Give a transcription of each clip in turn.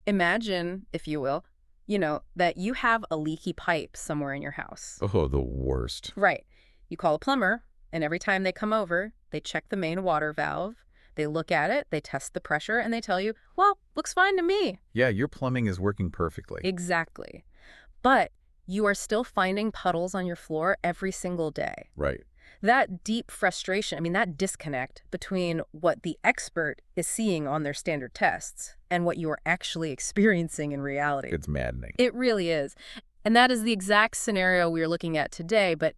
Imagine, if you will, that you have a leaky pipe somewhere in your house. Oh, the worst. Right. You call a plumber, and every time they come over, they check the main water valve, they look at it, they test the pressure, and they tell you, well, looks fine to me. Yeah, your plumbing is working perfectly. Exactly. But you are still finding puddles on your floor every single day. Right. That deep frustration, that disconnect between what the expert is seeing on their standard tests and what you are actually experiencing in reality. It's maddening. It really is. And that is the exact scenario we're looking at today, but,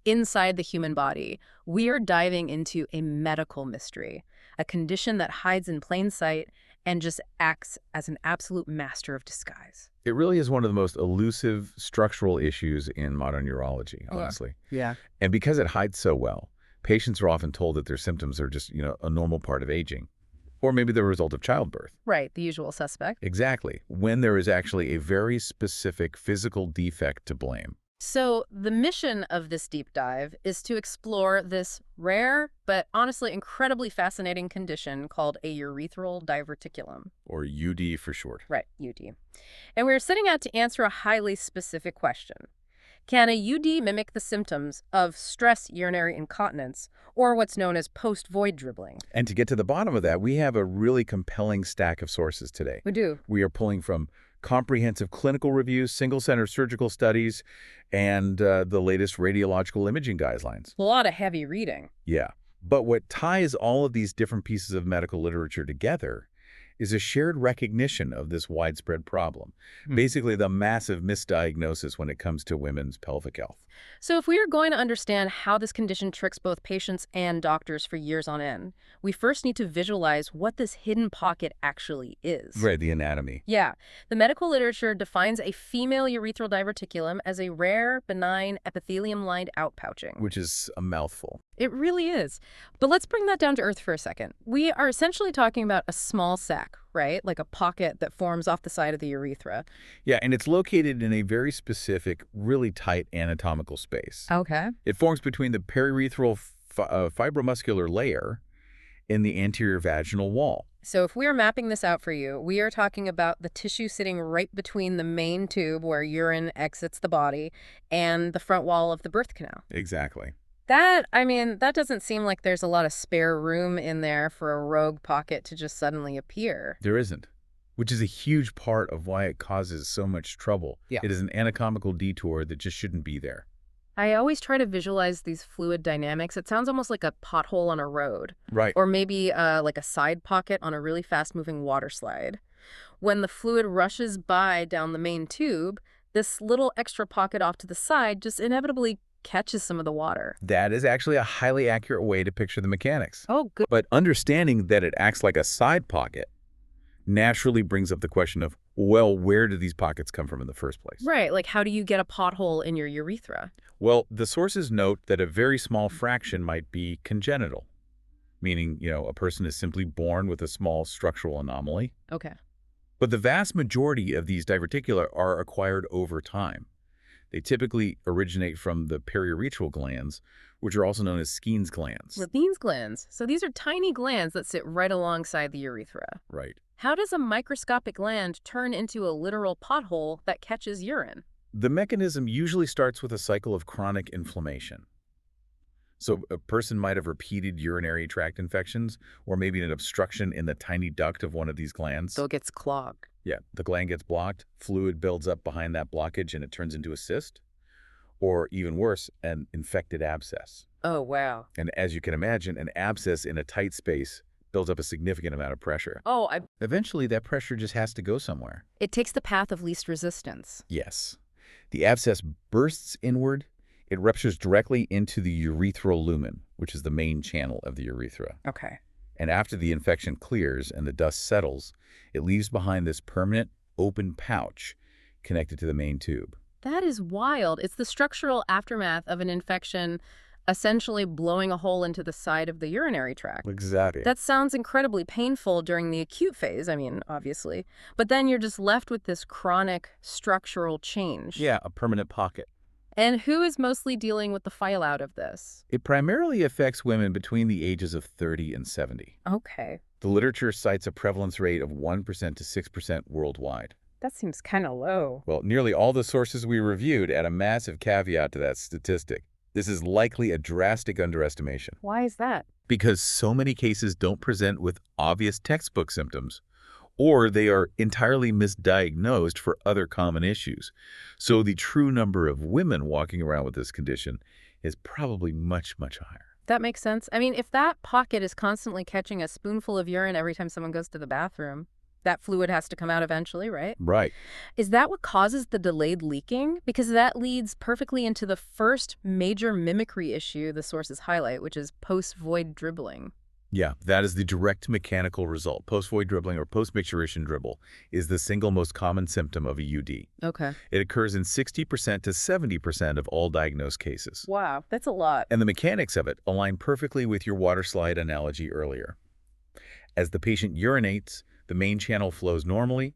inside the human body, we are diving into a medical mystery, a condition that hides in plain sight and just acts as an absolute master of disguise. It really is one of the most elusive structural issues in modern urology, honestly. Yeah. And because it hides so well, patients are often told that their symptoms are just, a normal part of aging. Or maybe the result of childbirth. Right, the usual suspect. Exactly, when there is actually a very specific physical defect to blame. So the mission of this deep dive is to explore this rare, but honestly incredibly fascinating condition called a urethral diverticulum. Or UD for short. Right, UD. And we're setting out to answer a highly specific question. Can a UD mimic the symptoms of stress urinary incontinence, or what's known as post-void dribbling? And to get to the bottom of that, we have a really compelling stack of sources today. We do. We are pulling from comprehensive clinical reviews, single-center surgical studies, and the latest radiological imaging guidelines. A lot of heavy reading. Yeah. But what ties all of these different pieces of medical literature together is a shared recognition of this widespread problem. Basically, the massive misdiagnosis when it comes to women's pelvic health. So if we are going to understand how this condition tricks both patients and doctors for years on end, we first need to visualize what this hidden pocket actually is. Right, the anatomy. Yeah. The medical literature defines a female urethral diverticulum as a rare, benign, epithelium-lined outpouching. Which is a mouthful. It really is. But let's bring that down to earth for a second. We are essentially talking about a small sac, right? Like a pocket that forms off the side of the urethra. Yeah, and it's located in a very specific, really tight anatomical space. Okay. It forms between the periurethral fibromuscular layer and the anterior vaginal wall. So if we are mapping this out for you, we are talking about the tissue sitting right between the main tube where urine exits the body and the front wall of the birth canal. Exactly. That doesn't seem like there's a lot of spare room in there for a rogue pocket to just suddenly appear. There isn't, which is a huge part of why it causes so much trouble. Yeah. It is an anatomical detour that just shouldn't be there. I always try to visualize these fluid dynamics. It sounds almost like a pothole on a road. Right. Or maybe like a side pocket on a really fast-moving water slide. When the fluid rushes by down the main tube, this little extra pocket off to the side just inevitably catches some of the water. That is actually a highly accurate way to picture the mechanics. Oh, good. But understanding that it acts like a side pocket naturally brings up the question of, well, where do these pockets come from in the first place? Right, like how do you get a pothole in your urethra? Well, the sources note that a very small fraction might be congenital, meaning, a person is simply born with a small structural anomaly. Okay. But the vast majority of these diverticula are acquired over time. They typically originate from the periurethral glands, which are also known as Skene's glands. Skene's glands. So these are tiny glands that sit right alongside the urethra. Right. How does a microscopic gland turn into a literal pothole that catches urine? The mechanism usually starts with a cycle of chronic inflammation. So a person might have repeated urinary tract infections or maybe an obstruction in the tiny duct of one of these glands. So it gets clogged. Yeah, the gland gets blocked, fluid builds up behind that blockage, and it turns into a cyst. Or even worse, an infected abscess. Oh, wow. And as you can imagine, an abscess in a tight space builds up a significant amount of pressure. Oh, Eventually, that pressure just has to go somewhere. It takes the path of least resistance. Yes. The abscess bursts inward. It ruptures directly into the urethral lumen, which is the main channel of the urethra. Okay. And after the infection clears and the dust settles, it leaves behind this permanent, open pouch connected to the main tube. That is wild. It's the structural aftermath of an infection essentially blowing a hole into the side of the urinary tract. Exactly. That sounds incredibly painful during the acute phase, obviously. But then you're just left with this chronic structural change. Yeah, a permanent pocket. And who is mostly dealing with the fallout of this? It primarily affects women between the ages of 30 and 70. Okay. The literature cites a prevalence rate of 1% to 6% worldwide. That seems kind of low. Well, nearly all the sources we reviewed add a massive caveat to that statistic. This is likely a drastic underestimation. Why is that? Because so many cases don't present with obvious textbook symptoms, or they are entirely misdiagnosed for other common issues. So the true number of women walking around with this condition is probably much, much higher. That makes sense. I mean, if that pocket is constantly catching a spoonful of urine every time someone goes to the bathroom, that fluid has to come out eventually, right? Right. Is that what causes the delayed leaking? Because that leads perfectly into the first major mimicry issue the sources highlight, which is post-void dribbling. Yeah, that is the direct mechanical result. Post-void dribbling or post-micturition dribble is the single most common symptom of a UD. Okay. It occurs in 60% to 70% of all diagnosed cases. Wow, that's a lot. And the mechanics of it align perfectly with your water slide analogy earlier. As the patient urinates, the main channel flows normally,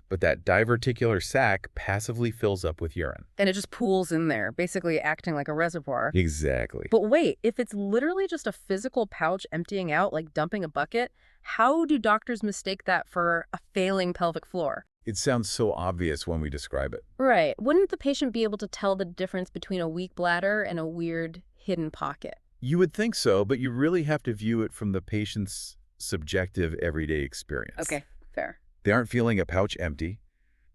but that diverticular sac passively fills up with urine. And it just pools in there, basically acting like a reservoir. Exactly. But wait, if it's literally just a physical pouch emptying out, like dumping a bucket, how do doctors mistake that for a failing pelvic floor? It sounds so obvious when we describe it. Right. Wouldn't the patient be able to tell the difference between a weak bladder and a weird hidden pocket? You would think so, but you really have to view it from the patient's subjective everyday experience. Okay, fair. They aren't feeling a pouch empty.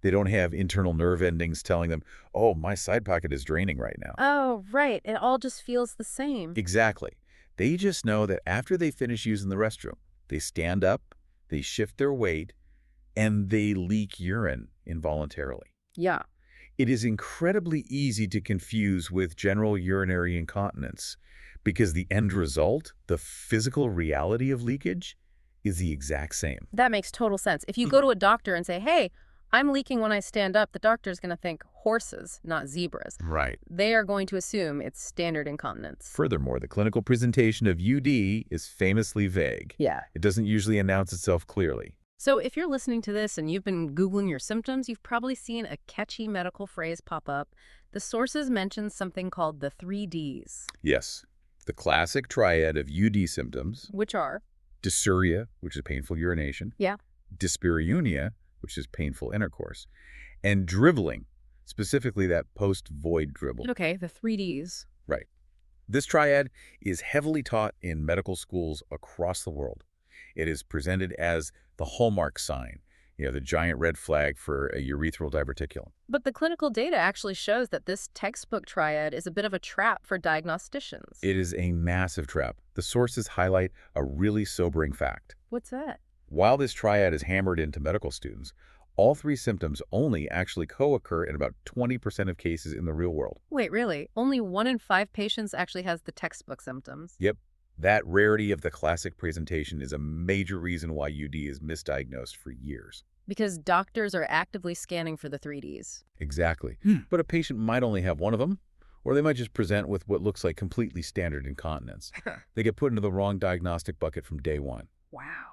They don't have internal nerve endings telling them, oh, my side pocket is draining right now. Oh, right. It all just feels the same. Exactly. They just know that after they finish using the restroom, they stand up, they shift their weight, and they leak urine involuntarily. Yeah. It is incredibly easy to confuse with general urinary incontinence because the end result, the physical reality of leakage, is the exact same. That makes total sense. If you go to a doctor and say, hey, I'm leaking when I stand up, the doctor's going to think horses, not zebras. Right. They are going to assume it's standard incontinence. Furthermore, the clinical presentation of UD is famously vague. Yeah. It doesn't usually announce itself clearly. So if you're listening to this and you've been Googling your symptoms, you've probably seen a catchy medical phrase pop up. The sources mention something called the 3Ds. Yes. The classic triad of UD symptoms, Which are? dysuria, which is painful urination, Yeah. dyspareunia, which is painful intercourse, and dribbling, specifically that post-void dribble. Okay, the 3Ds. Right. This triad is heavily taught in medical schools across the world. It is presented as the hallmark sign, the giant red flag for a urethral diverticulum. But the clinical data actually shows that this textbook triad is a bit of a trap for diagnosticians. It is a massive trap. The sources highlight a really sobering fact. What's that? While this triad is hammered into medical students, all three symptoms only actually co-occur in about 20% of cases in the real world. Wait, really? Only 1 in 5 patients actually has the textbook symptoms? Yep. That rarity of the classic presentation is a major reason why UD is misdiagnosed for years. Because doctors are actively scanning for the 3Ds. Exactly. But a patient might only have one of them, or they might just present with what looks like completely standard incontinence. They get put into the wrong diagnostic bucket from day one. Wow.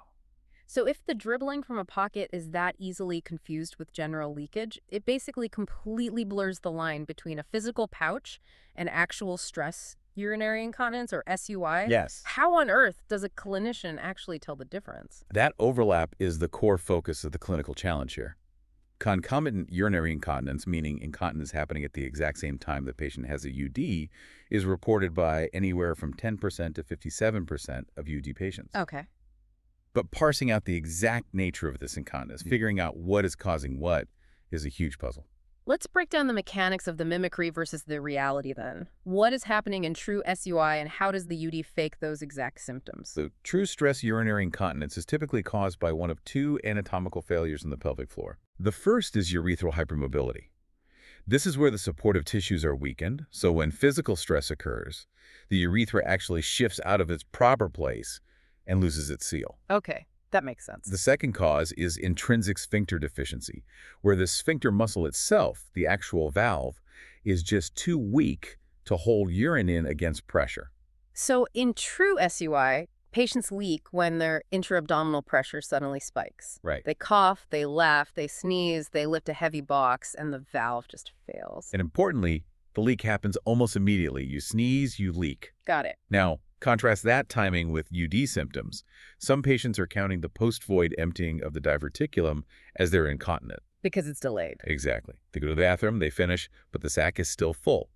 So if the dribbling from a pocket is that easily confused with general leakage, it basically completely blurs the line between a physical pouch and actual stress urinary incontinence, or SUI. Yes. How on earth does a clinician actually tell the difference? That overlap is the core focus of the clinical challenge here. Concomitant urinary incontinence, meaning incontinence happening at the exact same time the patient has a UD, is reported by anywhere from 10% to 57% of UD patients. Okay. But parsing out the exact nature of this incontinence, figuring out what is causing what, is a huge puzzle. Let's break down the mechanics of the mimicry versus the reality then. What is happening in true SUI and how does the UD fake those exact symptoms? So true stress urinary incontinence is typically caused by one of two anatomical failures in the pelvic floor. The first is urethral hypermobility. This is where the supportive tissues are weakened, so when physical stress occurs, the urethra actually shifts out of its proper place and loses its seal. Okay, that makes sense. The second cause is intrinsic sphincter deficiency, where the sphincter muscle itself, the actual valve, is just too weak to hold urine in against pressure. So in true SUI, patients leak when their intra-abdominal pressure suddenly spikes. Right. They cough, they laugh, they sneeze, they lift a heavy box, and the valve just fails. And importantly, the leak happens almost immediately. You sneeze, you leak. Got it. Now, Contrast that timing with UD symptoms. Some patients are counting the post-void emptying of the diverticulum as they're incontinent. Because it's delayed. Exactly. They go to the bathroom, they finish, but the sac is still full.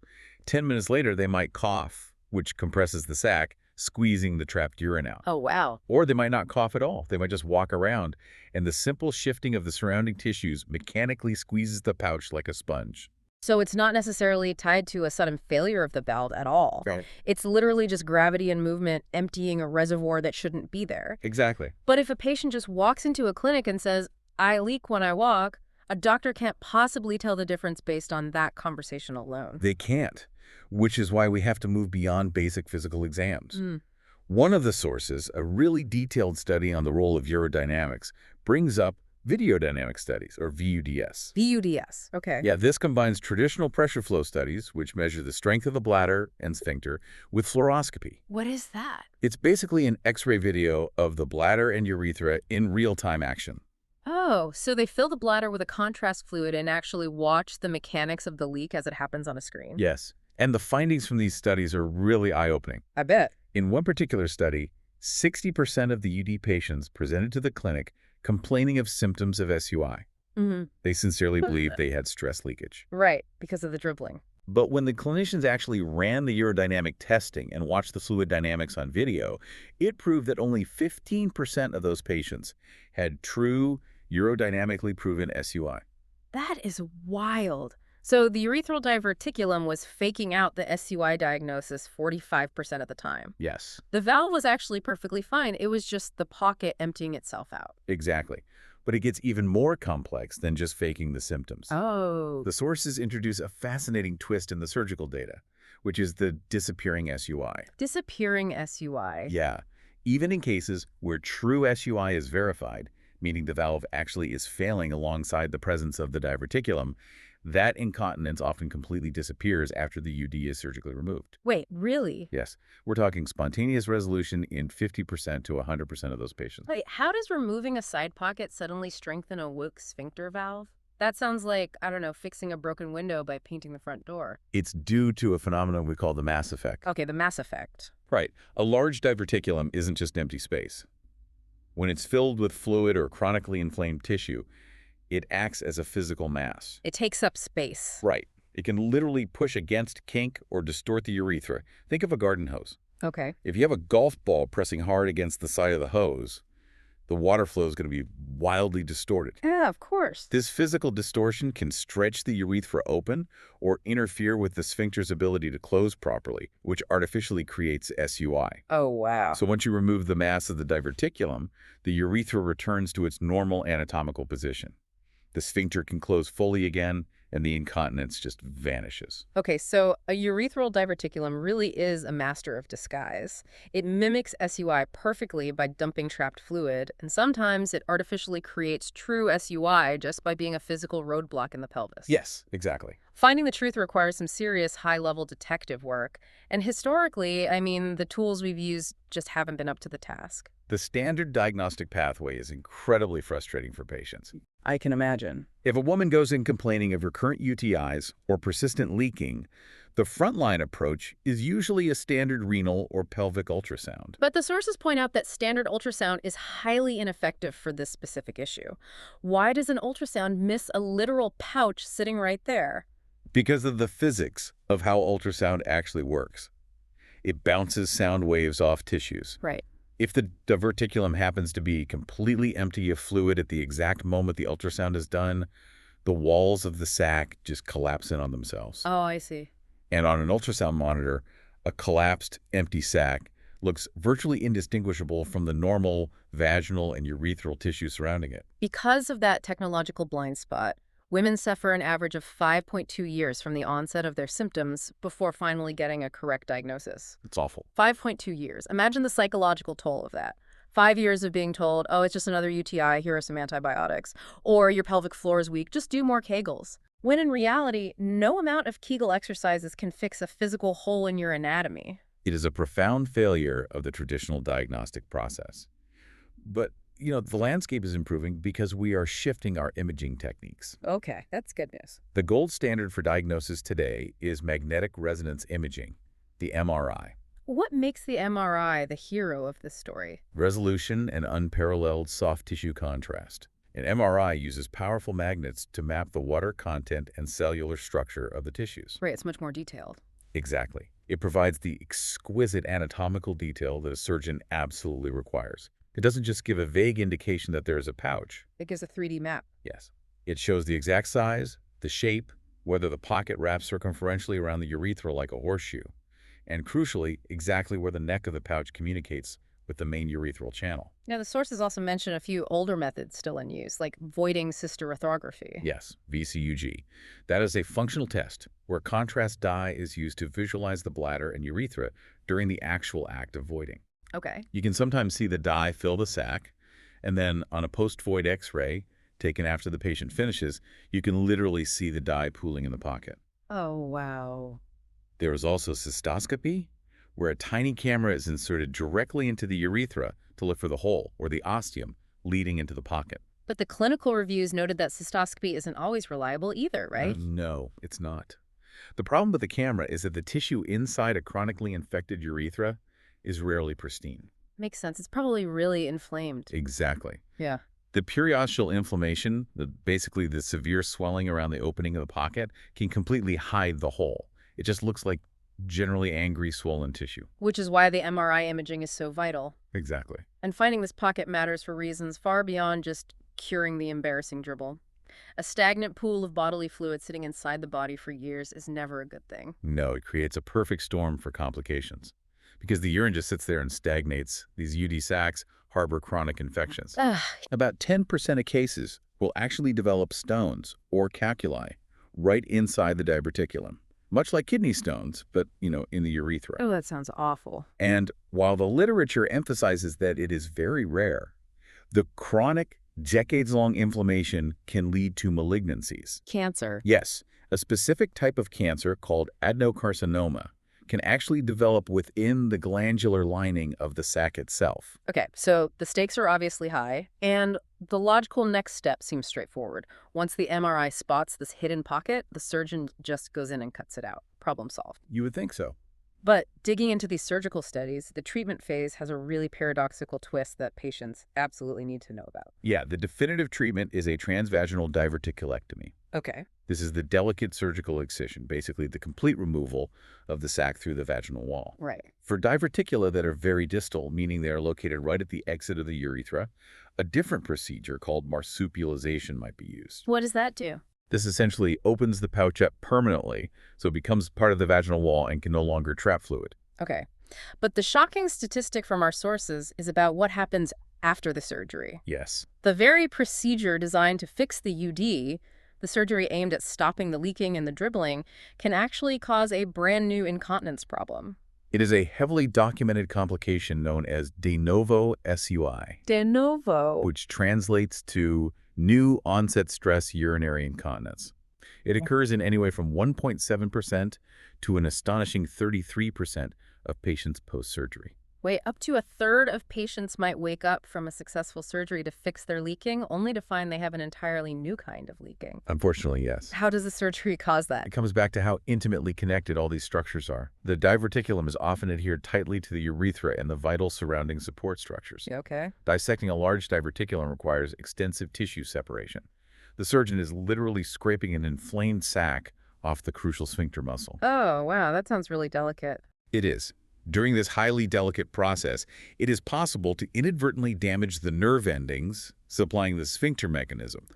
10 minutes later, they might cough, which compresses the sac, squeezing the trapped urine out. Oh, wow. Or they might not cough at all. They might just walk around, and the simple shifting of the surrounding tissues mechanically squeezes the pouch like a sponge. So it's not necessarily tied to a sudden failure of the valve at all. Right. It's literally just gravity and movement emptying a reservoir that shouldn't be there. Exactly. But if a patient just walks into a clinic and says, "I leak when I walk," a doctor can't possibly tell the difference based on that conversation alone. They can't, which is why we have to move beyond basic physical exams. Mm. One of the sources, a really detailed study on the role of urodynamics, brings up videodynamic studies, or VUDS. VUDS. Okay. Yeah, this combines traditional pressure flow studies, which measure the strength of the bladder and sphincter, with fluoroscopy. What is that? It's basically an X-ray video of the bladder and urethra in real-time action. Oh, so they fill the bladder with a contrast fluid and actually watch the mechanics of the leak as it happens on a screen? Yes, and the findings from these studies are really eye-opening. I bet. In one particular study, 60% of the UD patients presented to the clinic complaining of symptoms of SUI. Mm-hmm. They sincerely believed they had stress leakage. Right, because of the dribbling. But when the clinicians actually ran the urodynamic testing and watched the fluid dynamics on video, it proved that only 15% of those patients had true urodynamically proven SUI. That is wild. So the urethral diverticulum was faking out the SUI diagnosis 45% of the time. Yes, The valve was actually perfectly fine. It was just the pocket emptying itself out. exactly. But it gets even more complex than just faking the symptoms. Oh. The sources introduce a fascinating twist in the surgical data, which is the disappearing SUI. Disappearing SUI. Yeah, even in cases where true SUI is verified, meaning the valve actually is failing alongside the presence of the diverticulum, that incontinence often completely disappears after the UD is surgically removed. Wait, really? Yes, we're talking spontaneous resolution in 50% to 100% of those patients. Wait, how does removing a side pocket suddenly strengthen a weak sphincter valve? That sounds like, I don't know, fixing a broken window by painting the front door. It's due to a phenomenon we call the mass effect. Okay, the mass effect. Right. A large diverticulum isn't just empty space. When it's filled with fluid or chronically inflamed tissue, it acts as a physical mass. It takes up space. Right. It can literally push against, kink, or distort the urethra. Think of a garden hose. Okay. If you have a golf ball pressing hard against the side of the hose, the water flow is going to be wildly distorted. Yeah, of course. This physical distortion can stretch the urethra open or interfere with the sphincter's ability to close properly, which artificially creates SUI. Oh, wow. So once you remove the mass of the diverticulum, the urethra returns to its normal anatomical position. The sphincter can close fully again, and the incontinence just vanishes. Okay, so a urethral diverticulum really is a master of disguise. It mimics SUI perfectly by dumping trapped fluid, and sometimes it artificially creates true SUI just by being a physical roadblock in the pelvis. Yes, exactly. Finding the truth requires some serious high-level detective work, and historically, I mean, the tools we've used just haven't been up to the task. The standard diagnostic pathway is incredibly frustrating for patients. I can imagine. If a woman goes in complaining of recurrent UTIs or persistent leaking, the frontline approach is usually a standard renal or pelvic ultrasound. But the sources point out that standard ultrasound is highly ineffective for this specific issue. Why does an ultrasound miss a literal pouch sitting right there? Because of the physics of how ultrasound actually works. It bounces sound waves off tissues. Right. If the diverticulum happens to be completely empty of fluid at the exact moment the ultrasound is done, the walls of the sac just collapse in on themselves. Oh, I see. And on an ultrasound monitor, a collapsed, empty sac looks virtually indistinguishable from the normal vaginal and urethral tissue surrounding it. Because of that technological blind spot, women suffer an average of 5.2 years from the onset of their symptoms before finally getting a correct diagnosis. It's awful. 5.2 years. Imagine the psychological toll of that. 5 years of being told, oh, it's just another UTI, here are some antibiotics. Or your pelvic floor is weak, just do more Kegels. When in reality, no amount of Kegel exercises can fix a physical hole in your anatomy. It is a profound failure of the traditional diagnostic process. But the landscape is improving because we are shifting our imaging techniques. Okay, that's good news. The gold standard for diagnosis today is magnetic resonance imaging, the MRI. What makes the MRI the hero of this story? Resolution and unparalleled soft tissue contrast. An MRI uses powerful magnets to map the water content and cellular structure of the tissues. Right, it's much more detailed. Exactly. It provides the exquisite anatomical detail that a surgeon absolutely requires. It doesn't just give a vague indication that there is a pouch. It gives a 3D map. Yes. It shows the exact size, the shape, whether the pocket wraps circumferentially around the urethra like a horseshoe, and crucially, exactly where the neck of the pouch communicates with the main urethral channel. Now, the sources also mention a few older methods still in use, like voiding cystorethrography. Yes, VCUG. That is a functional test where contrast dye is used to visualize the bladder and urethra during the actual act of voiding. Okay. You can sometimes see the dye fill the sac, and then on a post-void X-ray taken after the patient finishes, you can literally see the dye pooling in the pocket. Oh, wow. There is also cystoscopy, where a tiny camera is inserted directly into the urethra to look for the hole, or the ostium, leading into the pocket. But the clinical reviews noted that cystoscopy isn't always reliable either, right? No, it's not. The problem with the camera is that the tissue inside a chronically infected urethra is rarely pristine. Makes sense. It's probably really inflamed. Exactly. Yeah. The periosteal inflammation, basically the severe swelling around the opening of the pocket, can completely hide the hole. It just looks like generally angry, swollen tissue. Which is why the MRI imaging is so vital. Exactly. And finding this pocket matters for reasons far beyond just curing the embarrassing dribble. A stagnant pool of bodily fluid sitting inside the body for years is never a good thing. No, it creates a perfect storm for complications. Because the urine just sits there and stagnates, these UD sacs harbor chronic infections. About 10% of cases will actually develop stones or calculi right inside the diverticulum. Much like kidney stones, but, in the urethra. Oh, that sounds awful. And while the literature emphasizes that it is very rare, the chronic, decades-long inflammation can lead to malignancies. Cancer. Yes, a specific type of cancer called adenocarcinoma can actually develop within the glandular lining of the sac itself. Okay, so the stakes are obviously high, and the logical next step seems straightforward. Once the MRI spots this hidden pocket, the surgeon just goes in and cuts it out. Problem solved. You would think so. But digging into these surgical studies, the treatment phase has a really paradoxical twist that patients absolutely need to know about. Yeah, the definitive treatment is a transvaginal diverticulectomy. Okay. This is the delicate surgical excision, basically the complete removal of the sac through the vaginal wall. Right. For diverticula that are very distal, meaning they are located right at the exit of the urethra, a different procedure called marsupialization might be used. What does that do? This essentially opens the pouch up permanently, so it becomes part of the vaginal wall and can no longer trap fluid. Okay. But the shocking statistic from our sources is about what happens after the surgery. Yes. The very procedure designed to fix the UD, the surgery aimed at stopping the leaking and the dribbling, can actually cause a brand new incontinence problem. It is a heavily documented complication known as de novo SUI. De novo. Which translates to new onset stress urinary incontinence. It occurs in anywhere from 1.7% to an astonishing 33% of patients post-surgery. Wait, up to a third of patients might wake up from a successful surgery to fix their leaking, only to find they have an entirely new kind of leaking. Unfortunately, yes. How does the surgery cause that? It comes back to how intimately connected all these structures are. The diverticulum is often adhered tightly to the urethra and the vital surrounding support structures. Okay. Dissecting a large diverticulum requires extensive tissue separation. The surgeon is literally scraping an inflamed sac off the crucial sphincter muscle. Oh, wow, that sounds really delicate. It is. During this highly delicate process, it is possible to inadvertently damage the nerve endings supplying the sphincter mechanism,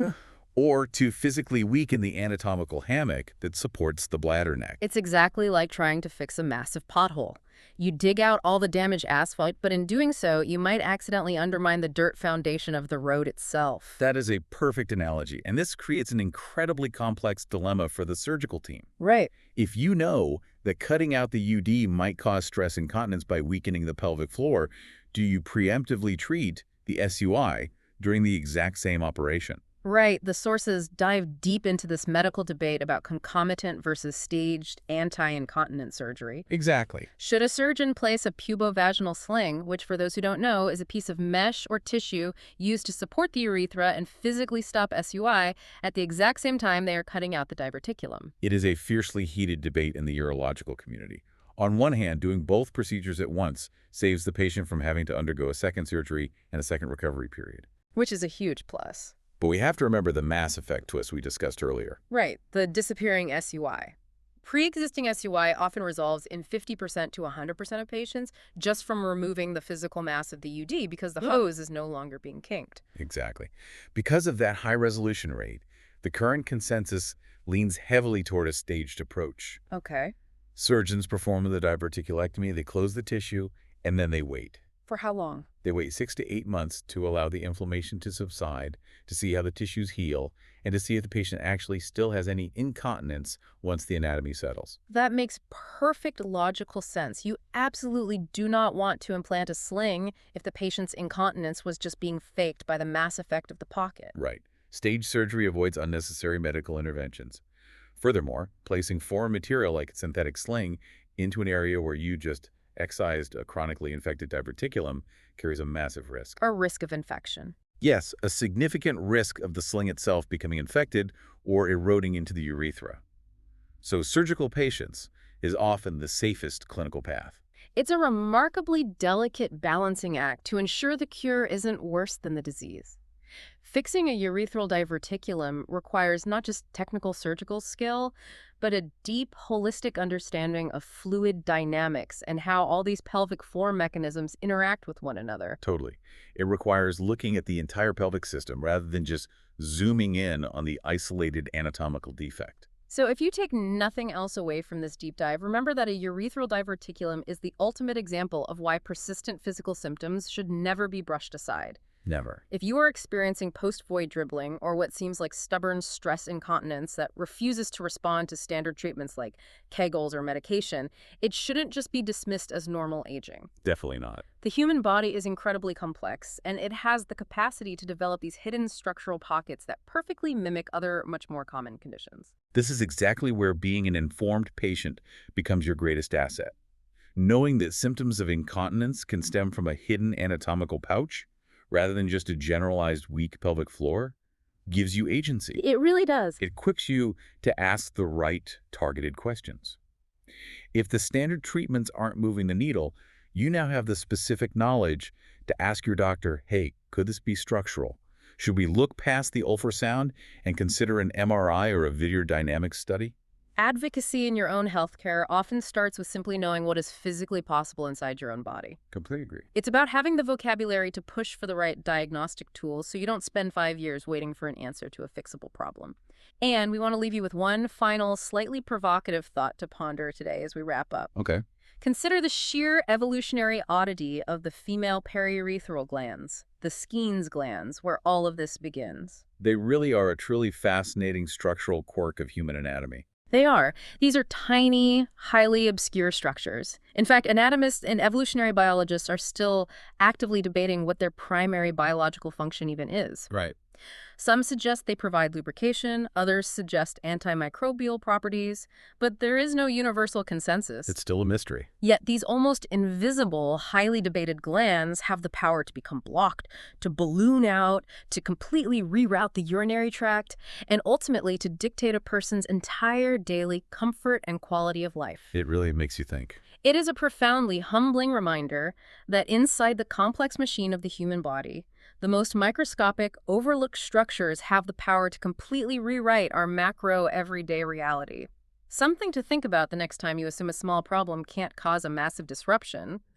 or to physically weaken the anatomical hammock that supports the bladder neck. It's exactly like trying to fix a massive pothole. You dig out all the damaged asphalt, but in doing so, you might accidentally undermine the dirt foundation of the road itself. That is a perfect analogy, and this creates an incredibly complex dilemma for the surgical team. Right. If you know that cutting out the UD might cause stress incontinence by weakening the pelvic floor, do you preemptively treat the SUI during the exact same operation? Right. The sources dive deep into this medical debate about concomitant versus staged anti-incontinence surgery. Exactly. Should a surgeon place a pubovaginal sling, which for those who don't know is a piece of mesh or tissue used to support the urethra and physically stop SUI at the exact same time they are cutting out the diverticulum? It is a fiercely heated debate in the urological community. On one hand, doing both procedures at once saves the patient from having to undergo a second surgery and a second recovery period. Which is a huge plus. But we have to remember the mass effect twist we discussed earlier. Right, the disappearing SUI. Pre-existing SUI often resolves in 50% to 100% of patients just from removing the physical mass of the UD because the hose is no longer being kinked. Exactly. Because of that high resolution rate, the current consensus leans heavily toward a staged approach. Okay. Surgeons perform the diverticulectomy, they close the tissue, and then they wait. For how long? They wait 6 to 8 months to allow the inflammation to subside, to see how the tissues heal, and to see if the patient actually still has any incontinence once the anatomy settles. That makes perfect logical sense. You absolutely do not want to implant a sling if the patient's incontinence was just being faked by the mass effect of the pocket. Right. Staged surgery avoids unnecessary medical interventions. Furthermore, placing foreign material like a synthetic sling into an area where you just excised a chronically infected diverticulum carries a massive risk. Or risk of infection. Yes, a significant risk of the sling itself becoming infected or eroding into the urethra. So surgical patience is often the safest clinical path. It's a remarkably delicate balancing act to ensure the cure isn't worse than the disease. Fixing a urethral diverticulum requires not just technical surgical skill, but a deep, holistic understanding of fluid dynamics and how all these pelvic floor mechanisms interact with one another. Totally. It requires looking at the entire pelvic system rather than just zooming in on the isolated anatomical defect. So if you take nothing else away from this deep dive, remember that a urethral diverticulum is the ultimate example of why persistent physical symptoms should never be brushed aside. Never. If you are experiencing post-void dribbling or what seems like stubborn stress incontinence that refuses to respond to standard treatments like Kegels or medication, it shouldn't just be dismissed as normal aging. Definitely not. The human body is incredibly complex, and it has the capacity to develop these hidden structural pockets that perfectly mimic other much more common conditions. This is exactly where being an informed patient becomes your greatest asset. Knowing that symptoms of incontinence can stem from a hidden anatomical pouch rather than just a generalized weak pelvic floor gives you agency. It really does. It equips you to ask the right targeted questions. If the standard treatments aren't moving the needle, you now have the specific knowledge to ask your doctor, hey, could this be structural? Should we look past the ultrasound and consider an MRI or a video dynamics study? Advocacy in your own healthcare often starts with simply knowing what is physically possible inside your own body. Completely agree. It's about having the vocabulary to push for the right diagnostic tools so you don't spend 5 years waiting for an answer to a fixable problem. And we want to leave you with one final, slightly provocative thought to ponder today as we wrap up. Okay. Consider the sheer evolutionary oddity of the female periurethral glands, the Skene's glands, where all of this begins. They really are a truly fascinating structural quirk of human anatomy. They are. These are tiny, highly obscure structures. In fact, anatomists and evolutionary biologists are still actively debating what their primary biological function even is. Right. Some suggest they provide lubrication, others suggest antimicrobial properties, but there is no universal consensus. It's still a mystery. Yet these almost invisible, highly debated glands have the power to become blocked, to balloon out, to completely reroute the urinary tract, and ultimately to dictate a person's entire daily comfort and quality of life. It really makes you think. It is a profoundly humbling reminder that inside the complex machine of the human body, the most microscopic, overlooked structures have the power to completely rewrite our macro, everyday reality. Something to think about the next time you assume a small problem can't cause a massive disruption.